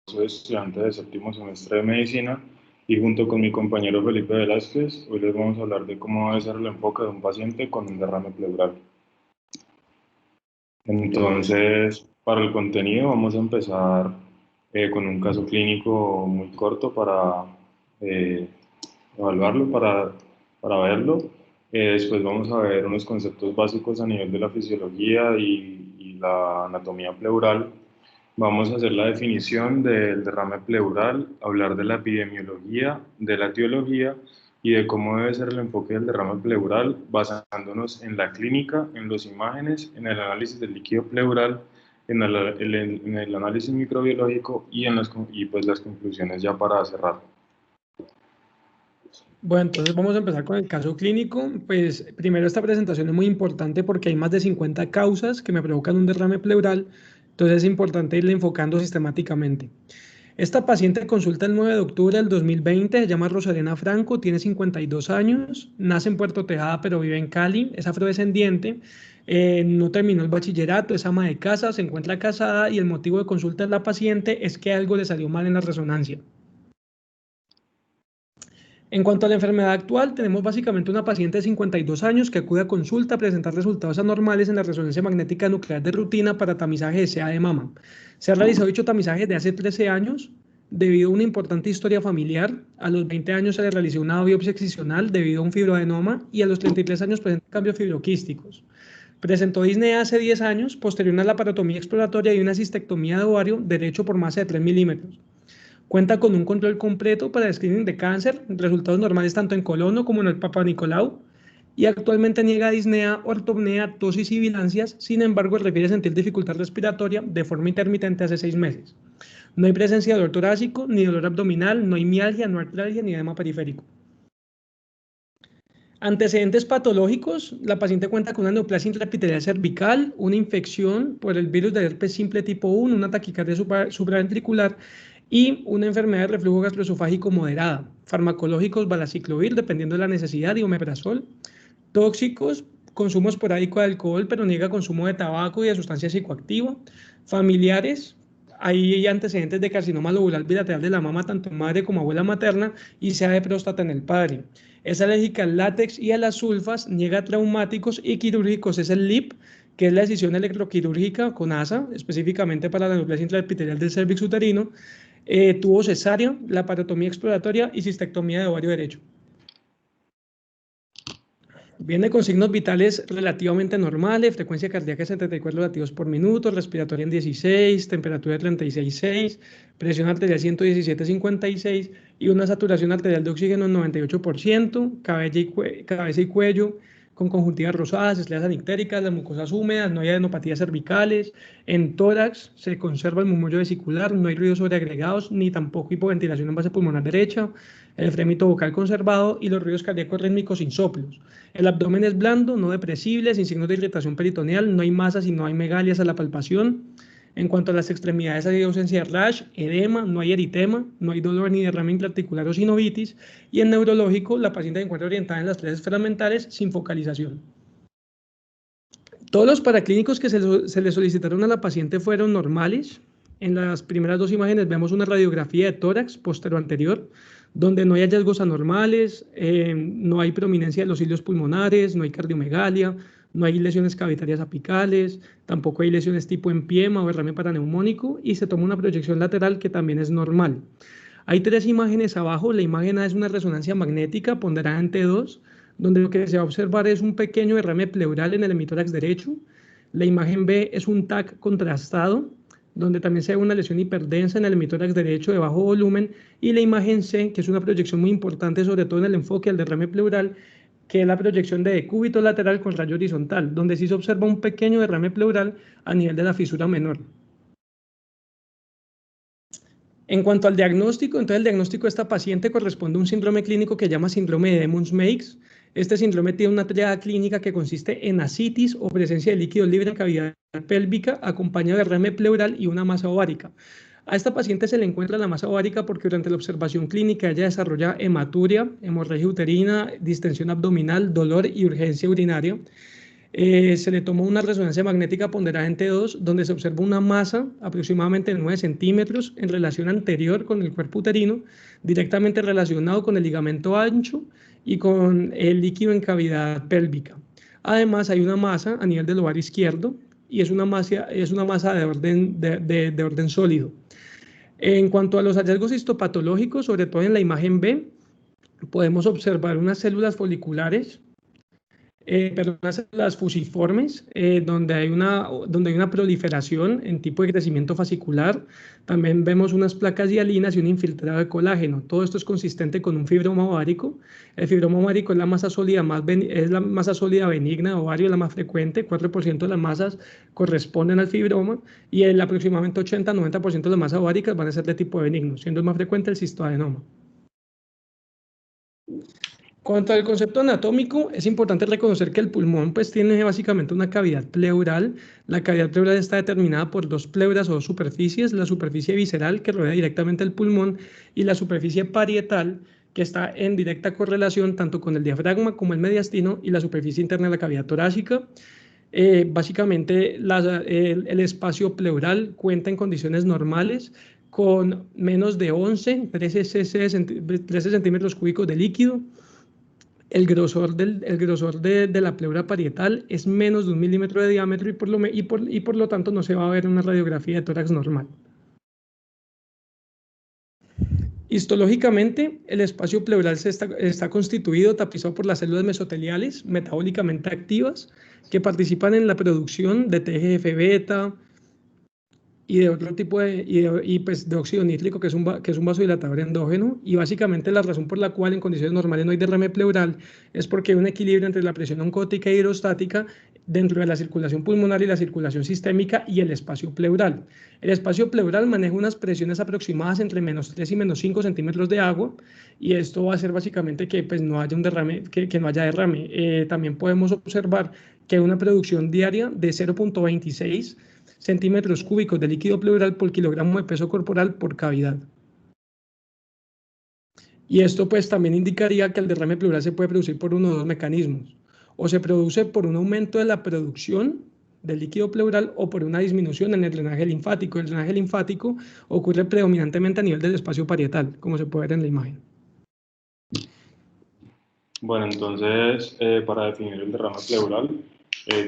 soy estudiante de séptimo semestre de medicina y junto con mi compañero Felipe Velázquez, hoy les vamos a hablar de cómo debe ser el enfoque de un paciente con un derrame pleural. Entonces, para el contenido vamos a empezar con un caso clínico muy corto para eh, evaluarlo, para verlo. Después vamos a ver unos conceptos básicos a nivel de la fisiología y la anatomía pleural. Vamos a hacer la definición del derrame pleural, hablar de la epidemiología, de la etiología y de cómo debe ser el enfoque del derrame pleural basándonos en la clínica, en las imágenes, en el análisis del líquido pleural, en el análisis microbiológico y pues las conclusiones ya para cerrar. Bueno, entonces vamos a empezar con el caso clínico. Pues primero esta presentación es muy importante porque hay más de 50 causas que me provocan un derrame pleural, entonces es importante irle enfocando sistemáticamente. Esta paciente consulta el 9 de octubre del 2020, se llama Rosalena Franco, tiene 52 años, nace en Puerto Tejada pero vive en Cali, es afrodescendiente, no terminó el bachillerato, es ama de casa, se encuentra casada y el motivo de consulta de la paciente es que algo le salió mal en la resonancia. En cuanto a la enfermedad actual, tenemos básicamente una paciente de 52 años que acude a consulta a presentar resultados anormales en la resonancia magnética nuclear de rutina para tamizaje de CA de mama. Se ha realizado dicho tamizaje desde hace 13 años debido a una importante historia familiar. A los 20 años se le realizó una biopsia excisional debido a un fibroadenoma y a los 33 años presenta cambios fibroquísticos. Presentó disnea hace 10 años, posterior a una laparotomía exploratoria y una cistectomía de ovario derecho por masa de 3 milímetros. Cuenta con un control completo para screening de cáncer, resultados normales tanto en colono como en el Papa Nicolau, y actualmente niega disnea, ortopnea, tosis y bilancias, sin embargo refiere sentir dificultad respiratoria de forma intermitente hace 6 meses. No hay presencia de dolor torácico, ni dolor abdominal, no hay mialgia, no artralgia, ni edema periférico. Antecedentes patológicos, la paciente cuenta con una neoplasia intraepitelial cervical, una infección por el virus de herpes simple tipo 1, una taquicardia supraventricular y una enfermedad de reflujo gastroesofágico moderada. Farmacológicos, valaciclovir, dependiendo de la necesidad, y omeprazol. Tóxicos, consumo esporádico de alcohol, pero niega consumo de tabaco y de sustancias psicoactivas. Familiares, hay antecedentes de carcinoma lobular bilateral de la mama, tanto en madre como abuela materna, y CA de próstata en el padre. Es alérgica al látex y a las sulfas, niega traumáticos y quirúrgicos. Es el LIP, que es la decisión electroquirúrgica con ASA, específicamente para la neoplasia intraepitelial del cérvix uterino. Tuvo cesárea, laparotomía exploratoria y cistectomía de ovario derecho. Viene con signos vitales relativamente normales, frecuencia cardíaca de 74 latidos por minuto, respiratoria en 16, temperatura de 36,6, presión arterial 117,56 y una saturación arterial de oxígeno en 98%, cabeza y cuello con conjuntivas rosadas, estrellas anictéricas, las mucosas húmedas, no hay adenopatías cervicales, en tórax se conserva el murmullo vesicular, no hay ruidos sobreagregados ni tampoco hipoventilación en base pulmonar derecha, el frémito vocal conservado y los ruidos cardíacos rítmicos sin soplos. El abdomen es blando, no depresible, sin signos de irritación peritoneal, no hay masas y no hay megalias a la palpación. En cuanto a las extremidades, hay ausencia de rash, edema, no hay eritema, no hay dolor ni derrame intraarticular o sinovitis. Y en neurológico, la paciente se encuentra orientada en las tres esferas mentales sin focalización. Todos los paraclínicos que se le solicitaron a la paciente fueron normales. En las primeras dos imágenes vemos una radiografía de tórax postero-anterior, donde no hay hallazgos anormales, no hay prominencia de los cilios pulmonares, no hay cardiomegalia, no hay lesiones cavitarias apicales, tampoco hay lesiones tipo empiema o derrame paraneumónico y se toma una proyección lateral que también es normal. Hay tres imágenes abajo. La imagen A es una resonancia magnética ponderada en T2, donde lo que se va a observar es un pequeño derrame pleural en el hemitórax derecho. La imagen B es un TAC contrastado, donde también se ve una lesión hiperdensa en el hemitórax derecho de bajo volumen. Y la imagen C, que es una proyección muy importante, sobre todo en el enfoque al derrame pleural, que es la proyección de decúbito lateral con rayo horizontal, donde sí se observa un pequeño derrame pleural a nivel de la fisura menor. En cuanto al diagnóstico, entonces el diagnóstico de esta paciente corresponde a un síndrome clínico que se llama síndrome de Emmons-Meigs. Este síndrome tiene una triada clínica que consiste en ascitis o presencia de líquido libre en cavidad pélvica, acompañado de derrame pleural y una masa ovárica. A esta paciente se le encuentra la masa ovárica porque durante la observación clínica ella desarrolla hematuria, hemorragia uterina, distensión abdominal, dolor y urgencia urinaria. Se le tomó una resonancia magnética ponderada en T2, donde se observa una masa aproximadamente de 9 centímetros en relación anterior con el cuerpo uterino, directamente relacionado con el ligamento ancho y con el líquido en cavidad pélvica. Además, hay una masa a nivel del ovario izquierdo y es una masa de orden sólido. En cuanto a los hallazgos histopatológicos, sobre todo en la imagen B, podemos observar unas células foliculares, pero unas células fusiformes, donde hay una proliferación en tipo de crecimiento fascicular. También vemos unas placas hialinas y un infiltrado de colágeno. Todo esto es consistente con un fibroma ovárico. El fibroma ovárico es la masa sólida, es la masa sólida benigna de ovario, la más frecuente. 4% de las masas corresponden al fibroma y el aproximadamente 80-90% de las masas ováricas van a ser de tipo benigno, siendo el más frecuente el cistoadenoma. Cuanto al concepto anatómico, es importante reconocer que el pulmón pues, tiene básicamente una cavidad pleural. La cavidad pleural está determinada por dos pleuras o dos superficies, la superficie visceral que rodea directamente el pulmón y la superficie parietal que está en directa correlación tanto con el diafragma como el mediastino y la superficie interna de la cavidad torácica. Básicamente el espacio pleural cuenta en condiciones normales con menos de 13 centímetros cúbicos de líquido. El grosor de la pleura parietal es menos de 1 milímetro de diámetro y por lo tanto no se va a ver una radiografía de tórax normal. Histológicamente, el espacio pleural está constituido, tapizado por las células mesoteliales metabólicamente activas que participan en la producción de TGF-beta, y de otro tipo de óxido nítrico, que es un vasodilatador endógeno, y básicamente la razón por la cual en condiciones normales no hay derrame pleural es porque hay un equilibrio entre la presión oncótica e hidrostática dentro de la circulación pulmonar y la circulación sistémica y el espacio pleural. El espacio pleural maneja unas presiones aproximadas entre -3 y -5 centímetros de agua, y esto va a hacer básicamente que pues, no haya un derrame, que no haya derrame. También podemos observar que hay una producción diaria de 0,26 centímetros cúbicos de líquido pleural por kilogramo de peso corporal por cavidad. Y esto pues también indicaría que el derrame pleural se puede producir por uno de dos mecanismos. O se produce por un aumento de la producción del líquido pleural o por una disminución en el drenaje linfático. El drenaje linfático ocurre predominantemente a nivel del espacio parietal, como se puede ver en la imagen. Bueno, entonces, para definir el derrame pleural,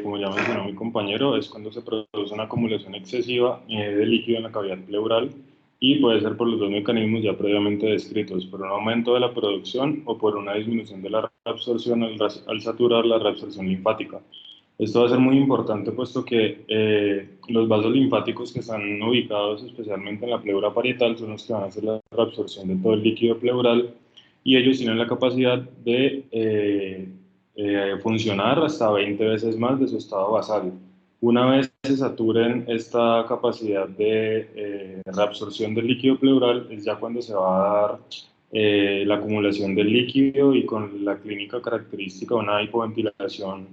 como ya mencionó mi compañero, es cuando se produce una acumulación excesiva de líquido en la cavidad pleural y puede ser por los dos mecanismos ya previamente descritos, por un aumento de la producción o por una disminución de la reabsorción al saturar la reabsorción linfática. Esto va a ser muy importante puesto que los vasos linfáticos que están ubicados especialmente en la pleura parietal son los que van a hacer la reabsorción de todo el líquido pleural y ellos tienen la capacidad de funcionar hasta 20 veces más de su estado basal. Una vez se saturen esta capacidad de reabsorción del líquido pleural, es ya cuando se va a dar la acumulación del líquido y con la clínica característica una hipoventilación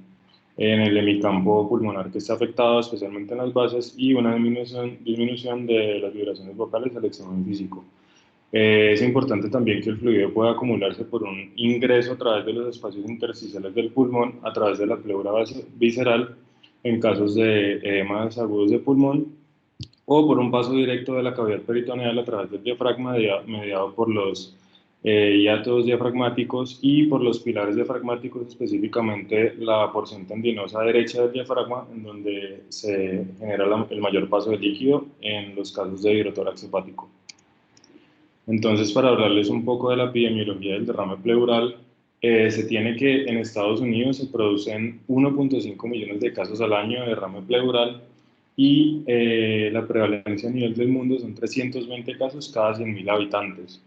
en el hemicampo pulmonar que está afectado, especialmente en las bases, y una disminución de las vibraciones vocales al examen físico. Es importante también que el fluido pueda acumularse por un ingreso a través de los espacios intersticiales del pulmón, a través de la pleura visceral, en casos de edemas agudos de pulmón, o por un paso directo de la cavidad peritoneal a través del diafragma, mediado por los hiatos diafragmáticos y por los pilares diafragmáticos, específicamente la porción tendinosa derecha del diafragma, en donde se genera el mayor paso de líquido en los casos de hidrotórax hepático. Entonces, para hablarles un poco de la epidemiología del derrame pleural, se tiene que en Estados Unidos se producen 1.5 millones de casos al año de derrame pleural y la prevalencia a nivel del mundo son 320 casos cada 100.000 habitantes.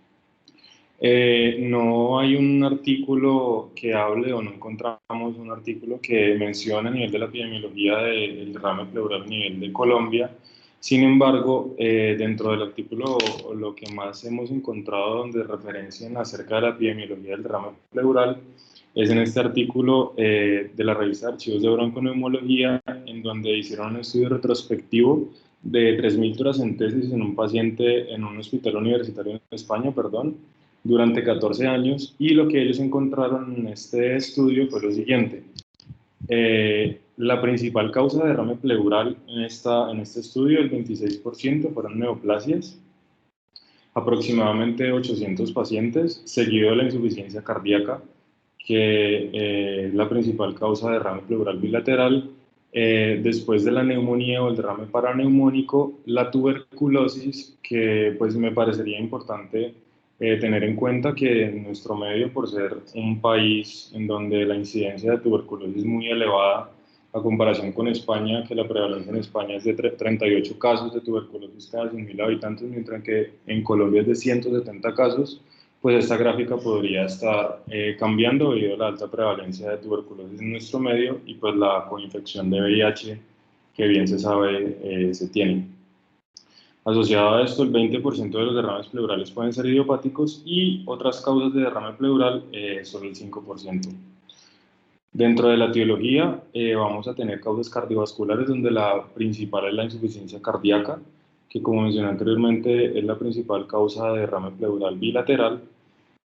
No hay un artículo que hable o no encontramos un artículo que mencione a nivel de la epidemiología del derrame pleural a nivel de Colombia. Sin embargo, dentro del artículo lo que más hemos encontrado donde referencian acerca de la epidemiología del derrame pleural es en este artículo de la revista Archivos de Bronconeumología, en donde hicieron un estudio retrospectivo de 3.000 toracentesis en un paciente en un hospital universitario en España, durante 14 años, y lo que ellos encontraron en este estudio fue lo siguiente. La principal causa de derrame pleural en este estudio, el 26%, fueron neoplasias, aproximadamente 800 pacientes, seguido de la insuficiencia cardíaca, que es la principal causa de derrame pleural bilateral. Después de la neumonía o el derrame paraneumónico, la tuberculosis, que pues me parecería importante tener en cuenta que en nuestro medio, por ser un país en donde la incidencia de tuberculosis es muy elevada, a comparación con España, que la prevalencia en España es de 38 casos de tuberculosis cada 100.000 habitantes, mientras que en Colombia es de 170 casos, pues esta gráfica podría estar cambiando debido a la alta prevalencia de tuberculosis en nuestro medio y pues la coinfección de VIH, que bien se sabe se tiene. Asociado a esto, el 20% de los derrames pleurales pueden ser idiopáticos y otras causas de derrame pleural solo el 5%. Dentro de la etiología vamos a tener causas cardiovasculares donde la principal es la insuficiencia cardíaca, que como mencioné anteriormente es la principal causa de derrame pleural bilateral.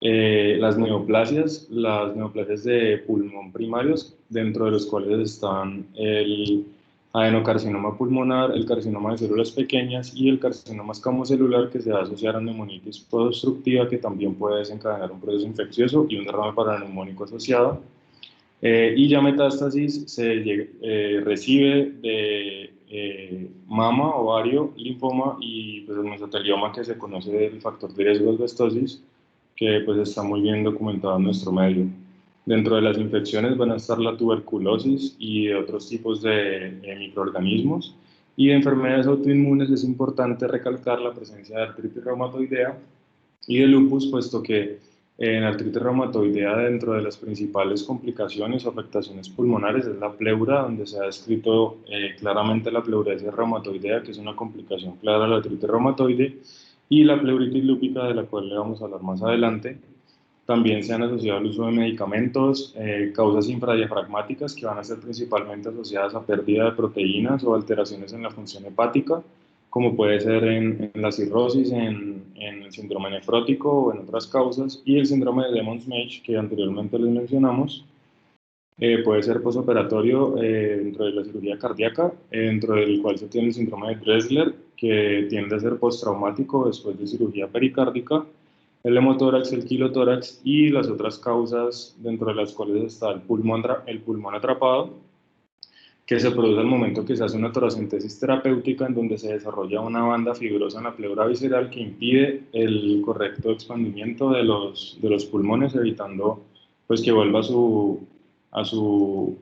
Las neoplasias de pulmón primarios, dentro de los cuales están el adenocarcinoma pulmonar, el carcinoma de células pequeñas y el carcinoma escamocelular, que se va a asociar a neumonitis postobstructiva, que también puede desencadenar un proceso infeccioso y un derrame paraneumónico asociado. Y ya metástasis se recibe de mama, ovario, linfoma y pues, el mesotelioma, que se conoce del factor de riesgo de asbestosis, que pues está muy bien documentado en nuestro medio. Dentro de las infecciones van a estar la tuberculosis y otros tipos de microorganismos. Y de enfermedades autoinmunes es importante recalcar la presencia de artritis reumatoidea y de lupus, puesto que en artritis reumatoidea, dentro de las principales complicaciones o afectaciones pulmonares, es la pleura, donde se ha descrito claramente la pleuresia reumatoidea, que es una complicación clara de la artritis reumatoide, y la pleuritis lúpica, de la cual le vamos a hablar más adelante. También se han asociado al uso de medicamentos, causas infradiafragmáticas, que van a ser principalmente asociadas a pérdida de proteínas o alteraciones en la función hepática, como puede ser en la cirrosis, en el síndrome nefrótico o en otras causas, y el síndrome de Lehmann-Schmidt, que anteriormente les mencionamos. Puede ser posoperatorio dentro de la cirugía cardíaca, dentro del cual se tiene el síndrome de Dressler, que tiende a ser postraumático después de cirugía pericárdica, el hemotórax, el quilotórax y las otras causas, dentro de las cuales está el pulmón atrapado, que se produce al momento que se hace una toracentesis terapéutica, en donde se desarrolla una banda fibrosa en la pleura visceral que impide el correcto expandimiento de los pulmones, evitando pues que vuelva a su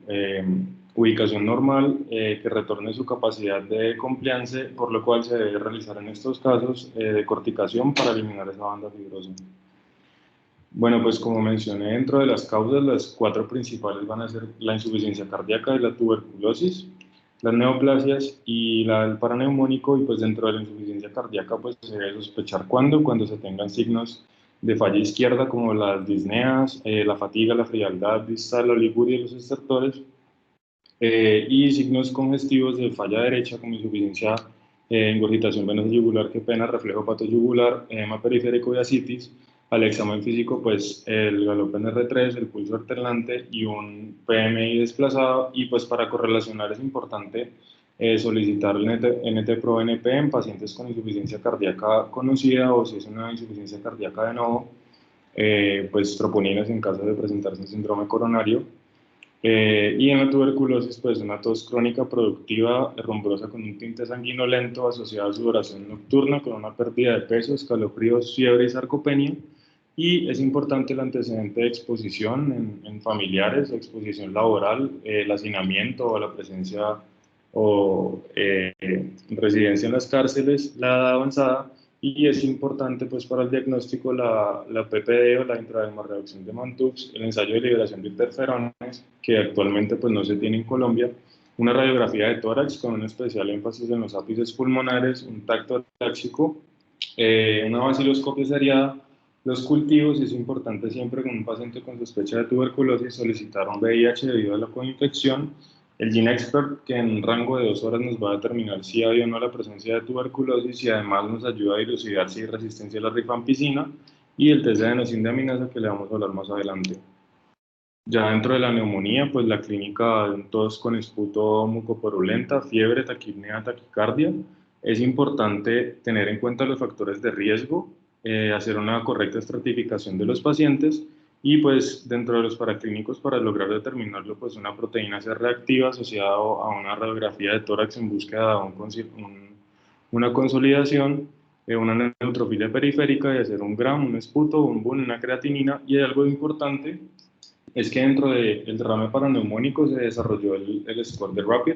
ubicación normal, que retorne su capacidad de compliance, por lo cual se debe realizar en estos casos decorticación para eliminar esa banda fibrosa. Bueno, pues como mencioné, dentro de las causas, las cuatro principales van a ser la insuficiencia cardíaca y la tuberculosis, las neoplasias y el paraneumónico. Y pues dentro de la insuficiencia cardíaca pues se debe sospechar cuando se tengan signos de falla izquierda, como las disneas, la fatiga, la frialdad distal, la oliguria y los estertores, y signos congestivos de falla derecha, como insuficiencia, ingurgitación venosa yugular, que pena, reflejo patoyugular, edema periférico y ascitis. Al examen físico, pues el galope en R3, el pulso alternante y un PMI desplazado. Y pues para correlacionar es importante solicitar el NT-proBNP en pacientes con insuficiencia cardíaca conocida, o si es una insuficiencia cardíaca de nuevo, pues troponinas en caso de presentarse un síndrome coronario. Y en la tuberculosis, pues una tos crónica productiva, rumbrosa con un tinte sanguinolento asociado a sudoración nocturna, con una pérdida de peso, escalofríos, fiebre y sarcopenia. Y es importante el antecedente de exposición en familiares, exposición laboral, el hacinamiento o la presencia o residencia en las cárceles, la edad avanzada. Y es importante pues para el diagnóstico la PPD o la intrademorreducción de Mantoux, el ensayo de liberación de interferones, que actualmente pues no se tiene en Colombia, una radiografía de tórax con un especial énfasis en los ápices pulmonares, un tacto táxico, una vaciloscopia seriada, los cultivos. Y es importante siempre con un paciente con sospecha de tuberculosis solicitar un VIH debido a la coinfección, el GeneXpert, que en un rango de 2 horas nos va a determinar si hay o no la presencia de tuberculosis, y además nos ayuda a dilucidar si hay resistencia a la rifampicina, y el test de adenosina de aminasa, que le vamos a hablar más adelante. Ya dentro de la neumonía, pues la clínica de un tos con esputo mucoporulenta, fiebre, taquipnea, taquicardia. Es importante tener en cuenta los factores de riesgo, hacer una correcta estratificación de los pacientes y pues dentro de los paraclínicos para lograr determinarlo, pues una proteína C reactiva asociada a una radiografía de tórax en búsqueda de una consolidación, una neutrofilia periférica y hacer un GRAM, un esputo, un BUN, una creatinina. Y hay algo importante es que dentro del derrame paraneumónico se desarrolló el score de RAPID,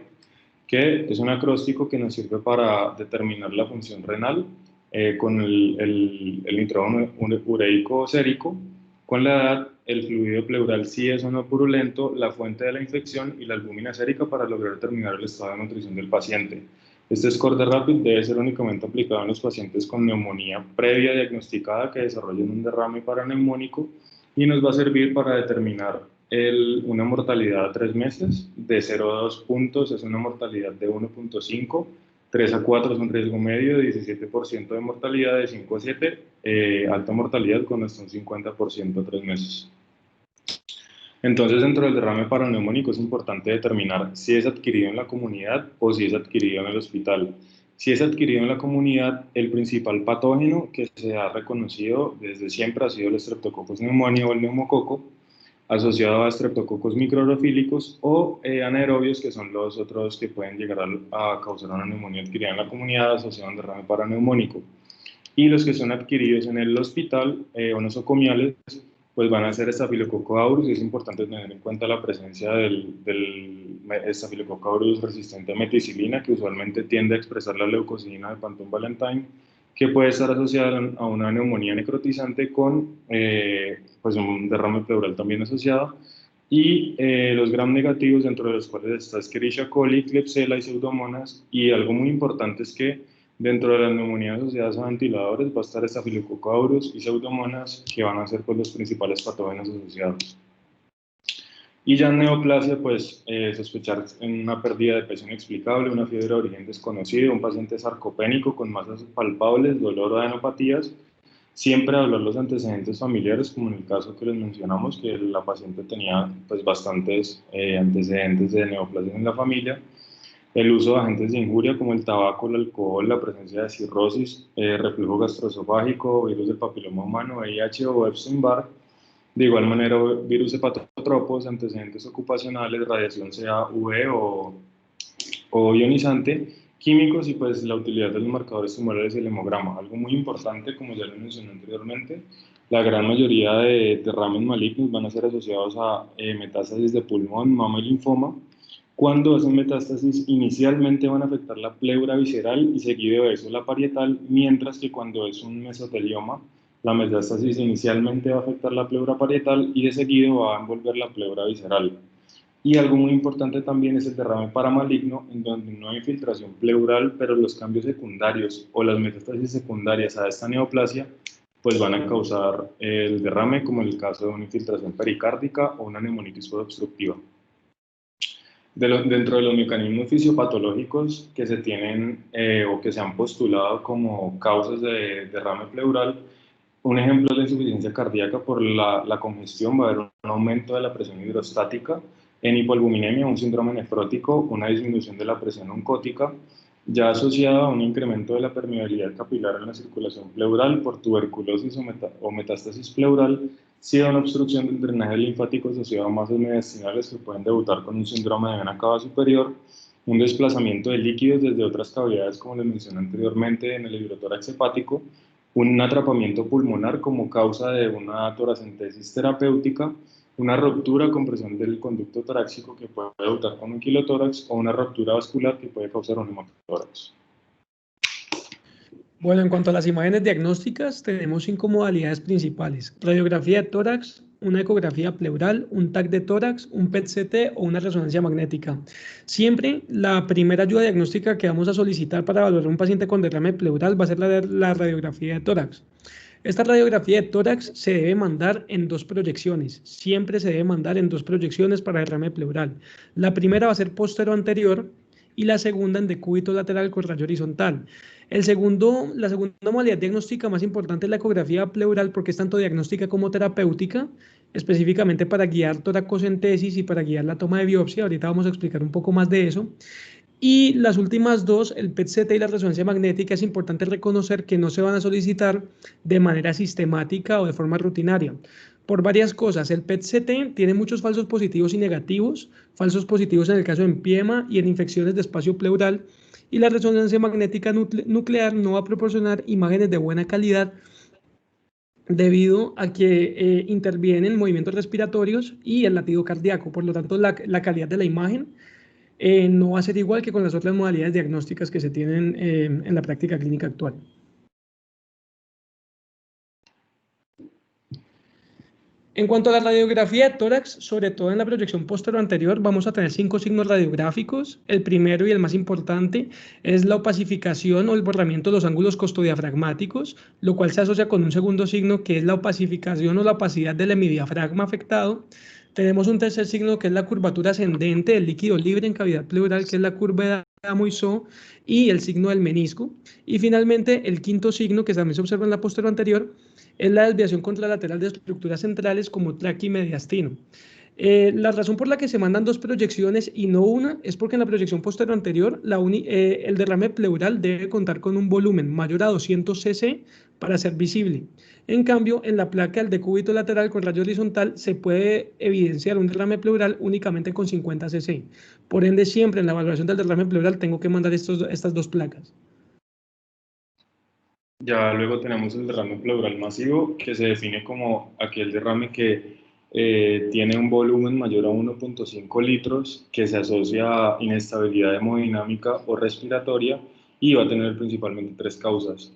que es un acróstico que nos sirve para determinar la función renal con el nitrógeno ureico sérico, con la edad, el fluido pleural si es o no purulento, la fuente de la infección y la albúmina sérica para lograr determinar el estado de nutrición del paciente. Este score de RAPID debe ser únicamente aplicado en los pacientes con neumonía previa diagnosticada que desarrollen un derrame paraneumónico y nos va a servir para determinar una mortalidad a 3 meses. De 0 a 2 puntos es una mortalidad de 1.5, 3 a 4 es un riesgo medio de 17% de mortalidad, de 5 a 7 alta mortalidad con hasta un 50% a 3 meses. Entonces, dentro del derrame paraneumónico es importante determinar si es adquirido en la comunidad o si es adquirido en el hospital. Si es adquirido en la comunidad, el principal patógeno que se ha reconocido desde siempre ha sido el Streptococcus pneumoniae o el neumococo, asociado a streptococos microorofílicos o anaerobios, que son los otros que pueden llegar a causar una neumonía adquirida en la comunidad asociada a un derrame paraneumónico. Y los que son adquiridos en el hospital o nosocomiales, pues van a ser Staphylococcus aureus, y es importante tener en cuenta la presencia del Staphylococcus aureus resistente a meticilina, que usualmente tiende a expresar la leucocidina de Panton-Valentine, que puede estar asociada a una neumonía necrotizante con pues un derrame pleural también asociado, y los gram negativos, dentro de los cuales está Escherichia coli, Klebsiella y Pseudomonas, y algo muy importante es que dentro de las neumonías asociadas a ventiladores va a estar Staphylococcus aureus y Pseudomonas, que van a ser pues, los principales patógenos asociados. Y ya en neoplasia, pues sospechar en una pérdida de peso inexplicable, una fiebre de origen desconocido, un paciente sarcopénico con masas palpables, dolor o adenopatías. Siempre hablar los antecedentes familiares, como en el caso que les mencionamos, que la paciente tenía pues bastantes antecedentes de neoplasia en la familia. El uso de agentes de injuria como el tabaco, el alcohol, la presencia de cirrosis, reflujo gastroesofágico, virus del papiloma humano, VIH o Epstein-Barr. De igual manera, virus hepatotropos, antecedentes ocupacionales, radiación sea UV o ionizante, químicos y pues la utilidad de los marcadores tumorales y el hemograma. Algo muy importante, como ya lo mencioné anteriormente, la gran mayoría de derrames malignos van a ser asociados a metástasis de pulmón, mama y linfoma. Cuando hacen metástasis, inicialmente van a afectar la pleura visceral y seguido de eso la parietal, mientras que cuando es un mesotelioma, la metástasis inicialmente va a afectar la pleura parietal y de seguido va a envolver la pleura visceral. Y algo muy importante también es el derrame paramaligno, en donde no hay infiltración pleural, pero los cambios secundarios o las metástasis secundarias a esta neoplasia pues van a causar el derrame, como en el caso de una infiltración pericárdica o una neumonitis obstructiva. Dentro de los mecanismos fisiopatológicos que se tienen o que se han postulado como causas de derrame pleural, un ejemplo es la insuficiencia cardíaca por la congestión. Va a haber un aumento de la presión hidrostática, en hipoalbuminemia, un síndrome nefrótico, una disminución de la presión oncótica, ya asociada a un incremento de la permeabilidad capilar en la circulación pleural por tuberculosis o metástasis pleural, si hay una obstrucción del drenaje linfático asociado a masas mediastinales que pueden debutar con un síndrome de vena cava superior, un desplazamiento de líquidos desde otras cavidades, como les mencioné anteriormente, en el hidrotórax hepático, un atrapamiento pulmonar como causa de una toracentesis terapéutica, una ruptura con presión del conducto torácico que puede debutar con un quilotórax o una ruptura vascular que puede causar un hemotórax. Bueno, en cuanto a las imágenes diagnósticas, tenemos 5 modalidades principales: radiografía de tórax, una ecografía pleural, un TAC de tórax, un PET-CT o una resonancia magnética. Siempre la primera ayuda diagnóstica que vamos a solicitar para evaluar a un paciente con derrame pleural va a ser la radiografía de tórax. Esta radiografía de tórax se debe mandar en 2 proyecciones. Siempre se debe mandar en 2 proyecciones para derrame pleural. La primera va a ser postero anterior y la segunda en decúbito lateral con rayo horizontal. La segunda modalidad diagnóstica más importante es la ecografía pleural porque es tanto diagnóstica como terapéutica, específicamente para guiar toracocentesis y para guiar la toma de biopsia. Ahorita vamos a explicar un poco más de eso. Y las últimas dos, el PET-CT y la resonancia magnética, es importante reconocer que no se van a solicitar de manera sistemática o de forma rutinaria. Por varias cosas, el PET-CT tiene muchos falsos positivos y negativos, falsos positivos en el caso de empiema y en infecciones de espacio pleural, y la resonancia magnética nuclear no va a proporcionar imágenes de buena calidad debido a que intervienen movimientos respiratorios y el latido cardíaco. Por lo tanto, la calidad de la imagen no va a ser igual que con las otras modalidades diagnósticas que se tienen en la práctica clínica actual. En cuanto a la radiografía de tórax, sobre todo en la proyección posterior-anterior, vamos a tener 5 signos radiográficos. El primero y el más importante es la opacificación o el borramiento de los ángulos costodiafragmáticos, lo cual se asocia con un segundo signo que es la opacificación o la opacidad del hemidiafragma afectado. Tenemos un tercer signo que es la curvatura ascendente del líquido libre en cavidad pleural, que es la curva de Moisseau, y el signo del menisco. Y finalmente, el quinto signo, que también se observa en la posterior anterior, es la desviación contralateral de estructuras centrales como tráqueo y mediastino. La razón por la que se mandan 2 proyecciones y no una es porque en la proyección posterior anterior el derrame pleural debe contar con un volumen mayor a 200 cc para ser visible. En cambio, en la placa del decúbito lateral con rayo horizontal se puede evidenciar un derrame pleural únicamente con 50 cc. Por ende, siempre en la evaluación del derrame pleural tengo que mandar estas 2 placas. Ya luego tenemos el derrame pleural masivo, que se define como aquel derrame que tiene un volumen mayor a 1.5 litros, que se asocia a inestabilidad hemodinámica o respiratoria y va a tener principalmente 3 causas.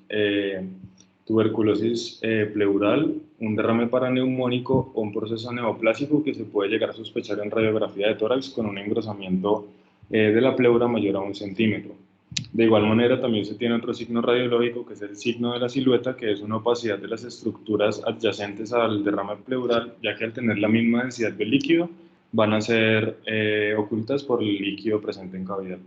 Tuberculosis pleural, un derrame paraneumónico o un proceso neoplásico que se puede llegar a sospechar en radiografía de tórax con un engrosamiento de la pleura mayor a 1 centímetro. De igual manera, también se tiene otro signo radiológico, que es el signo de la silueta, que es una opacidad de las estructuras adyacentes al derrame pleural, ya que al tener la misma densidad de líquido, van a ser ocultas por el líquido presente en cavidad.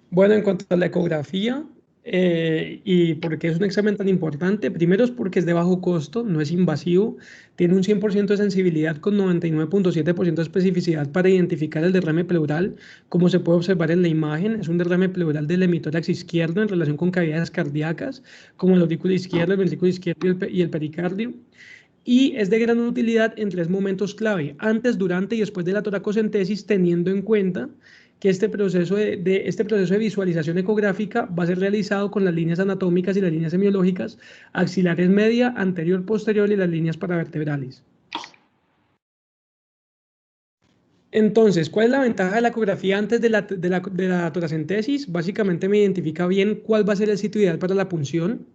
Bueno, en cuanto a la ecografía, y por qué es un examen tan importante, primero es porque es de bajo costo, no es invasivo, tiene un 100% de sensibilidad con 99.7% de especificidad para identificar el derrame pleural, como se puede observar en la imagen, es un derrame pleural del hemitórax izquierdo en relación con cavidades cardíacas, como el aurículo izquierdo, el ventrículo izquierdo y el pericardio. Y es de gran utilidad en 3 momentos clave, antes, durante y después de la toracocentesis, teniendo en cuenta que este proceso de visualización ecográfica va a ser realizado con las líneas anatómicas y las líneas semiológicas, axilares media, anterior, posterior y las líneas paravertebrales. Entonces, ¿cuál es la ventaja de la ecografía antes de la toracentesis? Básicamente me identifica bien cuál va a ser el sitio ideal para la punción,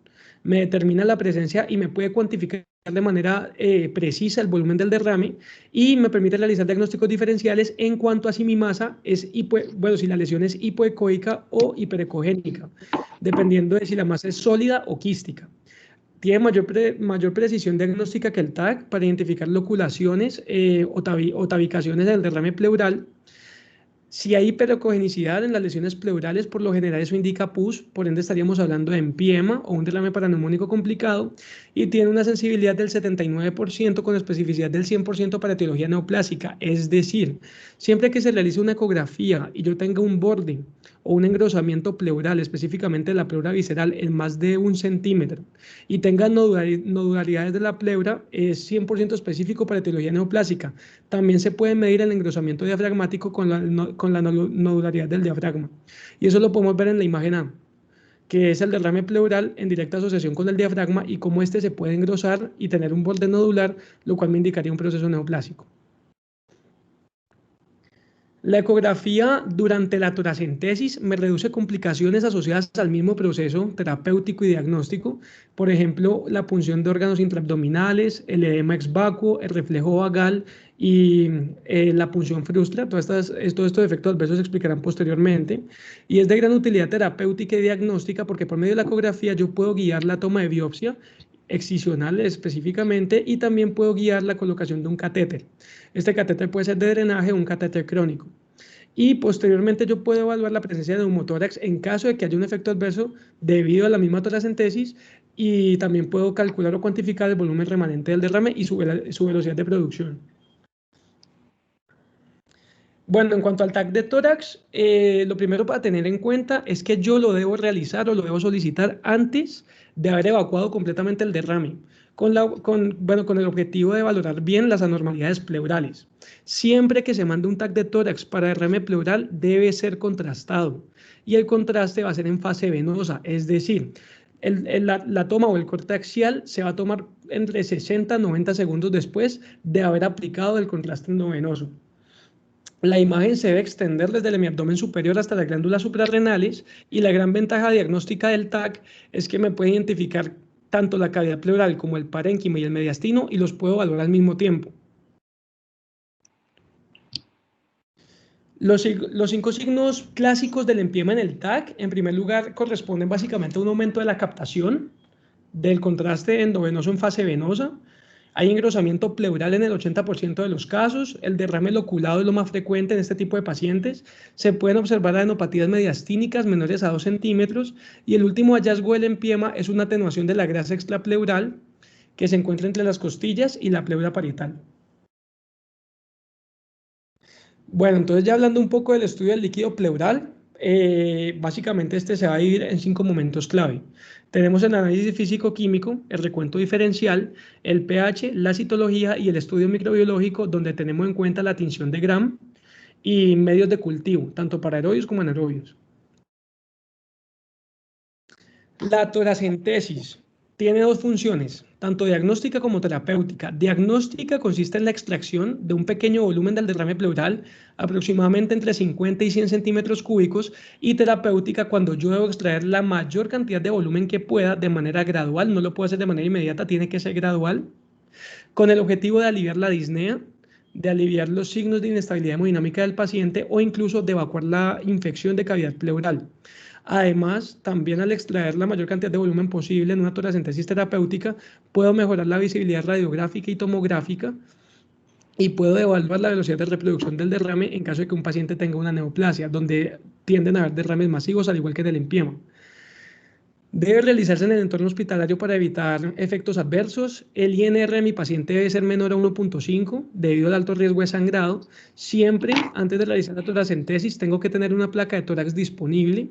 me determina la presencia y me puede cuantificar de manera precisa el volumen del derrame y me permite realizar diagnósticos diferenciales en cuanto a si mi masa es si la lesión es hipoecoica o hiperecogénica, dependiendo de si la masa es sólida o quística. Tiene mayor precisión diagnóstica que el TAC para identificar loculaciones o tabicaciones del derrame pleural. Si hay hiperecogenicidad en las lesiones pleurales, por lo general eso indica pus, por ende estaríamos hablando de empiema o un derrame paraneumónico complicado, y tiene una sensibilidad del 79% con especificidad del 100% para etiología neoplásica. Es decir, siempre que se realice una ecografía y yo tenga un borde o un engrosamiento pleural, específicamente la pleura visceral, en más de 1 centímetro, y tenga nodularidades de la pleura, es 100% específico para etiología neoplásica. También se puede medir el engrosamiento diafragmático con la nodularidad del diafragma. Y eso lo podemos ver en la imagen A, que es el derrame pleural en directa asociación con el diafragma y cómo este se puede engrosar y tener un borde nodular, lo cual me indicaría un proceso neoplásico. La ecografía durante la toracentesis me reduce complicaciones asociadas al mismo proceso terapéutico y diagnóstico, por ejemplo, la punción de órganos intraabdominales, el edema ex vacuo, el reflejo vagal y la punción frustra. Todos estos efectos adversos se explicarán posteriormente. Y es de gran utilidad terapéutica y diagnóstica porque por medio de la ecografía yo puedo guiar la toma de biopsia excisional específicamente y también puedo guiar la colocación de un catéter. Este catéter puede ser de drenaje o un catéter crónico. Y posteriormente yo puedo evaluar la presencia de neumotórax en caso de que haya un efecto adverso debido a la misma toracentesis, y también puedo calcular o cuantificar el volumen remanente del derrame y su velocidad de producción. Bueno, en cuanto al TAC de tórax, lo primero para tener en cuenta es que yo lo debo realizar o lo debo solicitar antes de haber evacuado completamente el derrame, con el objetivo de valorar bien las anormalidades pleurales. Siempre que se mande un TAC de tórax para derrame pleural debe ser contrastado, y el contraste va a ser en fase venosa, es decir, la toma o el corte axial se va a tomar entre 60 y 90 segundos después de haber aplicado el contraste endovenoso. La imagen se debe extender desde el hemiabdomen superior hasta las glándulas suprarrenales, y la gran ventaja diagnóstica del TAC es que me puede identificar tanto la cavidad pleural como el parénquima y el mediastino, y los puedo evaluar al mismo tiempo. Los 5 signos clásicos del empiema en el TAC, en primer lugar, corresponden básicamente a un aumento de la captación del contraste endovenoso en fase venosa. Hay engrosamiento pleural en el 80% de los casos. El derrame loculado es lo más frecuente en este tipo de pacientes. Se pueden observar adenopatías mediastínicas menores a 2 centímetros. Y el último hallazgo del empiema es una atenuación de la grasa extrapleural que se encuentra entre las costillas y la pleura parietal. Bueno, entonces ya hablando un poco del estudio del líquido pleural, básicamente este se va a dividir en 5 momentos clave. Tenemos el análisis físico-químico, el recuento diferencial, el pH, la citología y el estudio microbiológico, donde tenemos en cuenta la tinción de Gram y medios de cultivo, tanto para aerobios como anaerobios. La toracentesis tiene 2 funciones, tanto diagnóstica como terapéutica. Diagnóstica consiste en la extracción de un pequeño volumen del derrame pleural, aproximadamente entre 50 y 100 centímetros cúbicos, y terapéutica cuando yo debo extraer la mayor cantidad de volumen que pueda de manera gradual, no lo puedo hacer de manera inmediata, tiene que ser gradual, con el objetivo de aliviar la disnea, de aliviar los signos de inestabilidad hemodinámica del paciente o incluso de evacuar la infección de cavidad pleural. Además, también al extraer la mayor cantidad de volumen posible en una toracentesis terapéutica, puedo mejorar la visibilidad radiográfica y tomográfica, y puedo evaluar la velocidad de reproducción del derrame en caso de que un paciente tenga una neoplasia, donde tienden a haber derrames masivos al igual que en el empiema. Debe realizarse en el entorno hospitalario para evitar efectos adversos. El INR de mi paciente debe ser menor a 1.5 debido al alto riesgo de sangrado. Siempre, antes de realizar la toracentesis, tengo que tener una placa de tórax disponible.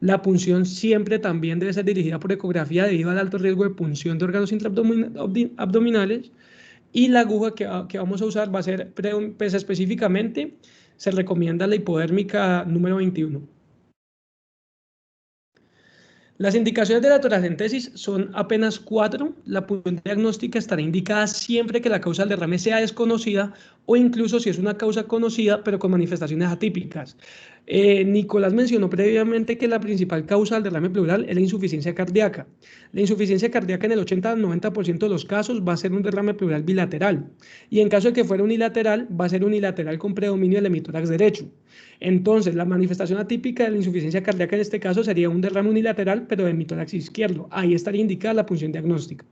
La punción siempre también debe ser dirigida por ecografía debido al alto riesgo de punción de órganos intraabdominales. Y la aguja que vamos a usar va a ser, pues específicamente, se recomienda la hipodérmica número 21. Las indicaciones de la toracentesis son apenas 4. La punción diagnóstica estará indicada siempre que la causa del derrame sea desconocida, o incluso si es una causa conocida pero con manifestaciones atípicas. Nicolás mencionó previamente que la principal causa del derrame pleural es la insuficiencia cardíaca. La insuficiencia cardíaca en el 80 al 90% de los casos va a ser un derrame pleural bilateral, y en caso de que fuera unilateral, va a ser unilateral con predominio del hemitórax derecho. Entonces, la manifestación atípica de la insuficiencia cardíaca en este caso sería un derrame unilateral, pero de hemitórax izquierdo. Ahí estaría indicada la punción diagnóstica.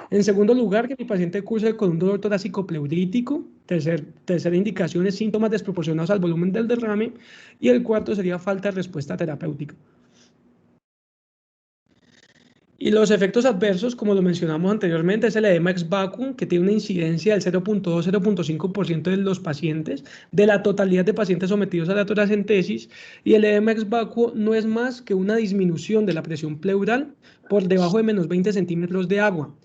En segundo lugar, que mi paciente curse con un dolor torácico pleurítico. Tercera indicación es síntomas desproporcionados al volumen del derrame. Y el cuarto sería falta de respuesta terapéutica. Y los efectos adversos, como lo mencionamos anteriormente, es el edema ex vacuum, que tiene una incidencia del 0.2-0.5% de los pacientes, de la totalidad de pacientes sometidos a la toracentesis. Y el edema ex vacuum no es más que una disminución de la presión pleural por debajo de menos 20 centímetros de agua.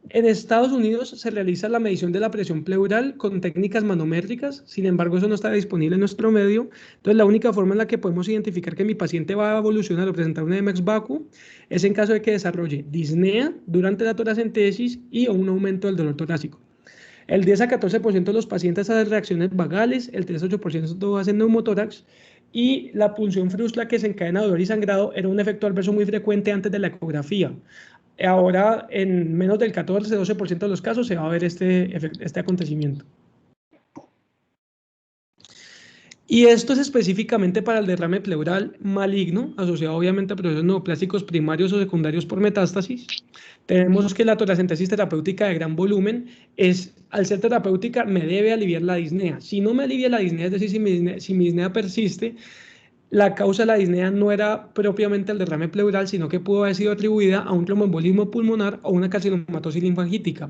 En Estados Unidos se realiza la medición de la presión pleural con técnicas manométricas. Sin embargo, eso no está disponible en nuestro medio. Entonces, la única forma en la que podemos identificar que mi paciente va a evolucionar o presentar un edema ex vacuum es en caso de que desarrolle disnea durante la toracentesis y un aumento del dolor torácico. El 10 a 14% de los pacientes hacen reacciones vagales, el 3 a 8% hacen neumotórax, y la punción frustra que desencadena dolor y sangrado era un efecto adverso muy frecuente antes de la ecografía. Ahora, en menos del 14-12% de los casos se va a ver este acontecimiento. Y esto es específicamente para el derrame pleural maligno, asociado obviamente a procesos neoplásicos primarios o secundarios por metástasis. Tenemos que la toracentesis terapéutica de gran volumen es, al ser terapéutica, me debe aliviar la disnea. Si no me alivia la disnea, es decir, si mi disnea persiste, la causa de la disnea no era propiamente el derrame pleural, sino que pudo haber sido atribuida a un tromboembolismo pulmonar o una carcinomatosis linfangítica.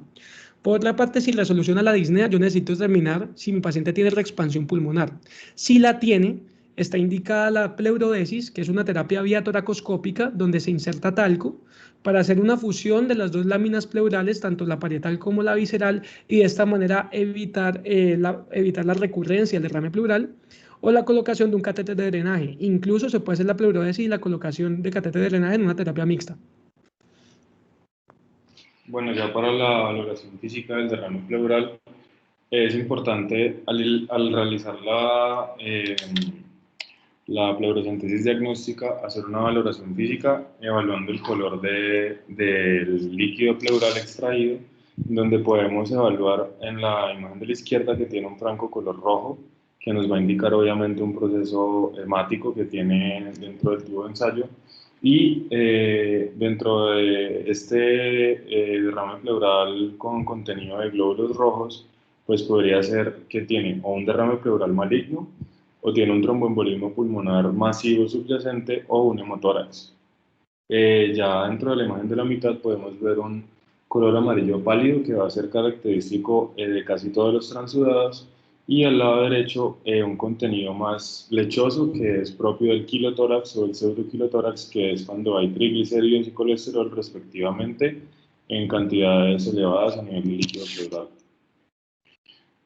Por otra parte, si la solución a la disnea, yo necesito determinar si mi paciente tiene reexpansión pulmonar. Si la tiene, está indicada la pleurodesis, que es una terapia vía toracoscópica donde se inserta talco para hacer una fusión de las dos láminas pleurales, tanto la parietal como la visceral, y de esta manera evitar la recurrencia del derrame pleural, o la colocación de un catéter de drenaje. Incluso se puede hacer la pleurodesis y la colocación de catéter de drenaje en una terapia mixta. Bueno, ya para la valoración física del derrame pleural, es importante al realizar la pleurocentesis diagnóstica, hacer una valoración física evaluando el color del líquido pleural extraído, donde podemos evaluar en la imagen de la izquierda que tiene un franco color rojo, que nos va a indicar obviamente un proceso hemático que tiene dentro del tubo de ensayo, y dentro de este derrame pleural con contenido de glóbulos rojos, pues podría ser que tiene o un derrame pleural maligno, o tiene un tromboembolismo pulmonar masivo subyacente o un hemotórax. Ya dentro de la imagen de la mitad podemos ver un color amarillo pálido que va a ser característico de casi todos los transudados, y al lado derecho un contenido más lechoso que es propio del quilotórax o el pseudoquilotórax, que es cuando hay triglicéridos y colesterol respectivamente en cantidades elevadas a nivel de líquido pleural.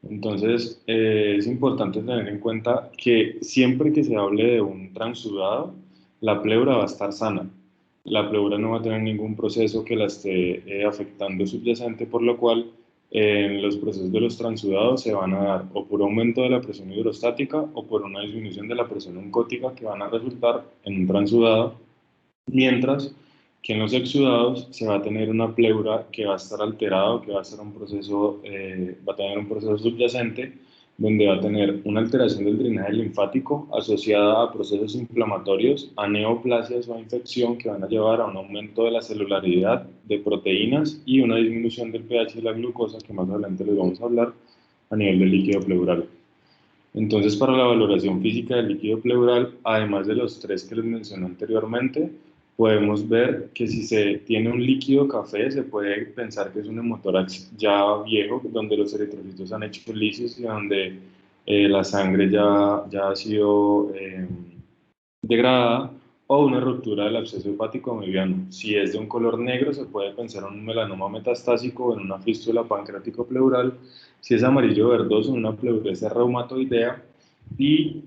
Entonces, es importante tener en cuenta que siempre que se hable de un transudado, la pleura va a estar sana. La pleura no va a tener ningún proceso que la esté afectando subyacente, por lo cual en los procesos de los transudados se van a dar o por aumento de la presión hidrostática o por una disminución de la presión oncótica que van a resultar en un transudado, mientras que en los exudados se va a tener una pleura que va a estar alterado, que va a ser un proceso, va a tener un proceso subyacente, donde va a tener una alteración del drenaje linfático asociada a procesos inflamatorios, a neoplasias o a infección que van a llevar a un aumento de la celularidad de proteínas y una disminución del pH de la glucosa, que más adelante les vamos a hablar, a nivel del líquido pleural. Entonces, para la valoración física del líquido pleural, además de los tres que les mencioné anteriormente, podemos ver que si se tiene un líquido café, se puede pensar que es un hemotórax ya viejo, donde los eritrocitos han hecho lisis y donde la sangre ya ha sido degradada, o una ruptura del absceso hepático mediano. Si es de un color negro, se puede pensar en un melanoma metastásico o en una fístula pancreático-pleural. Si es amarillo verdoso, en una pleuresia reumatoidea. Y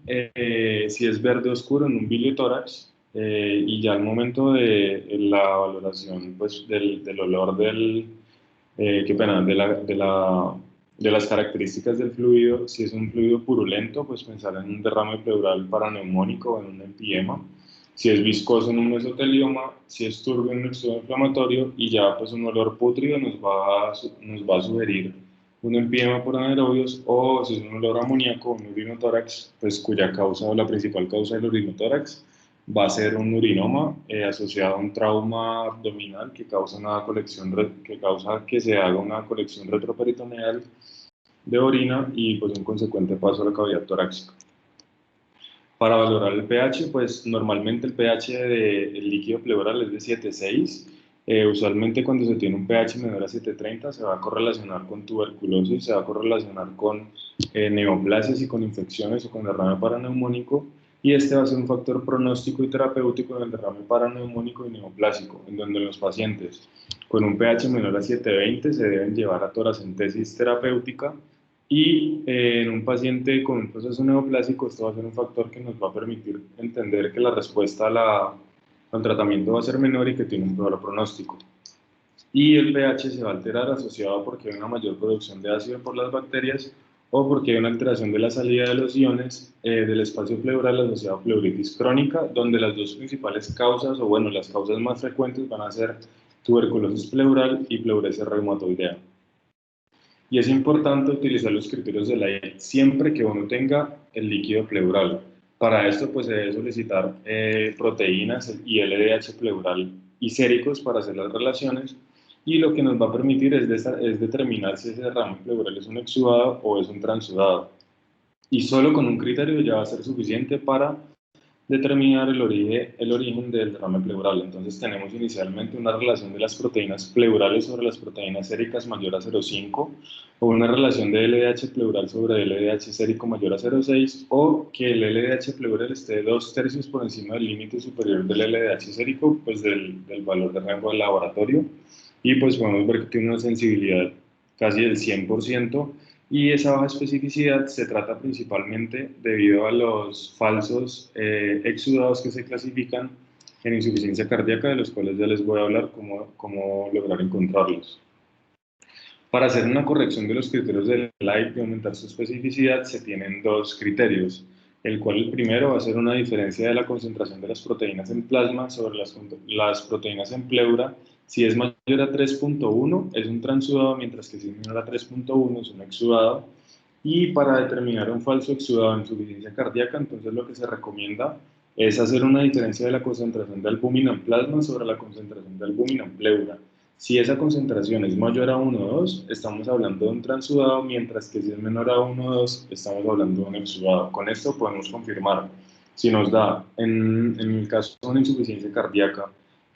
si es verde oscuro, en un biliotórax. Y ya al momento de la valoración pues, del olor qué pena, de las características del fluido, si es un fluido purulento, pues pensar en un derrame pleural paraneumónico o en un empiema; si es viscoso, en un mesotelioma; si es turbio, en un exudo inflamatorio; y ya pues un olor pútrido nos va a sugerir un empiema por anaerobios, o si es un olor amoníaco, un urinotórax, pues cuya causa o la principal causa del urinotórax va a ser un urinoma asociado a un trauma abdominal que causa que se haga una colección retroperitoneal de orina y pues un consecuente paso a la cavidad torácica. Para valorar el pH, pues normalmente el pH del líquido pleural es de 7,6. Usualmente cuando se tiene un pH menor a 7,30 se va a correlacionar con tuberculosis, se va a correlacionar con neoplasias y con infecciones o con derrame paraneumónico, y este va a ser un factor pronóstico y terapéutico en el derrame paraneumónico y neoplásico, en donde los pacientes con un pH menor a 7,20 se deben llevar a toracentesis terapéutica, y en un paciente con un proceso neoplásico esto va a ser un factor que nos va a permitir entender que la respuesta al tratamiento va a ser menor y que tiene un peor pronóstico. Y el pH se va a alterar asociado porque hay una mayor producción de ácido por las bacterias o porque hay una alteración de la salida de los iones del espacio pleural asociado a pleuritis crónica, donde las dos principales causas, o bueno, las causas más frecuentes van a ser tuberculosis pleural y pleuresia reumatoidea. Y es importante utilizar los criterios de Leit siempre que uno tenga el líquido pleural. Para esto pues se debe solicitar proteínas y LDH pleural y séricos para hacer las relaciones, y lo que nos va a permitir es determinar si ese derrame pleural es un exudado o es un transudado. Y solo con un criterio ya va a ser suficiente para determinar el origen del derrame pleural. Entonces tenemos inicialmente una relación de las proteínas pleurales sobre las proteínas séricas mayor a 0,5, o una relación de LDH pleural sobre LDH sérico mayor a 0,6, o que el LDH pleural esté 2/3 por encima del límite superior del LDH sérico, pues del valor de rango del laboratorio, y pues podemos ver que tiene una sensibilidad casi del 100%. Y esa baja especificidad se trata principalmente debido a los falsos exudados que se clasifican en insuficiencia cardíaca, de los cuales ya les voy a hablar cómo lograr encontrarlos. Para hacer una corrección de los criterios del LAIC y aumentar su especificidad, se tienen dos criterios, el cual el primero va a ser una diferencia de la concentración de las proteínas en plasma sobre las proteínas en pleura. Si es mayor a 3.1 es un transudado, mientras que si es menor a 3.1 es un exudado. Y para determinar un falso exudado en insuficiencia cardíaca, entonces lo que se recomienda es hacer una diferencia de la concentración de albúmina en plasma sobre la concentración de albúmina en pleura. Si esa concentración es mayor a 1,2, estamos hablando de un transudado, mientras que si es menor a 1,2, estamos hablando de un exudado. Con esto podemos confirmar si nos da, en el caso de una insuficiencia cardíaca,